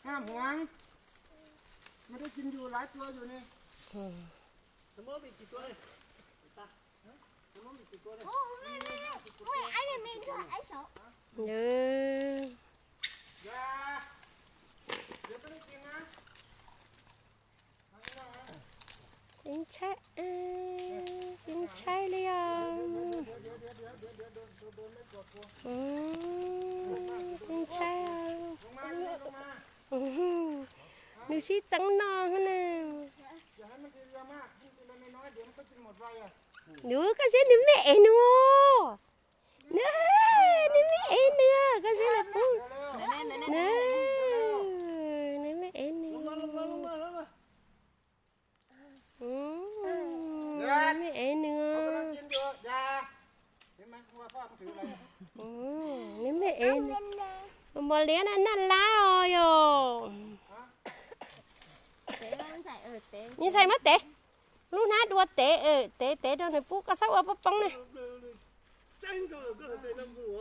ห้ามหวงไม่ได้กินอยู่หลายตัวอยู่นี่สมมติมีกี่ตัวเลยตาสมมติมีกี่ตัวเลยÔi, anh này mình ấy sợ.อย่าเดี๋ยวไม่ได้กินนะ กินใช่กินใช่เลยอ่ะกินใช่อ่ะดูชิจังนองฮะน่ะ อย่าให้มันกินเยอะมากให้กินน้อยๆเดี๋ยวมันก็กินหมดไวอ่ะ ดูก็ใช่นี่แม่เอ็นวะเนี่ยนี่แม่เอ็นเนื้อก็ใช่ละปุ๊บเนี่ยนี่แม่เอ็นเนื้อไม่เอ็นเนื้อ เขากำลังกินอยู่อย่าเห็นไหมว่าพ่อมันถืออะไร นี่ไม่เอ็นบอลเลี้ยนอันนั้นล้าอ่ะ นี่ใส่มาเตะลูกน้าดัวเตะเตะโดนให้ปุ๊กก็เศร้าปั๊บปังเลย Tranh rồi, cứ để làm vụ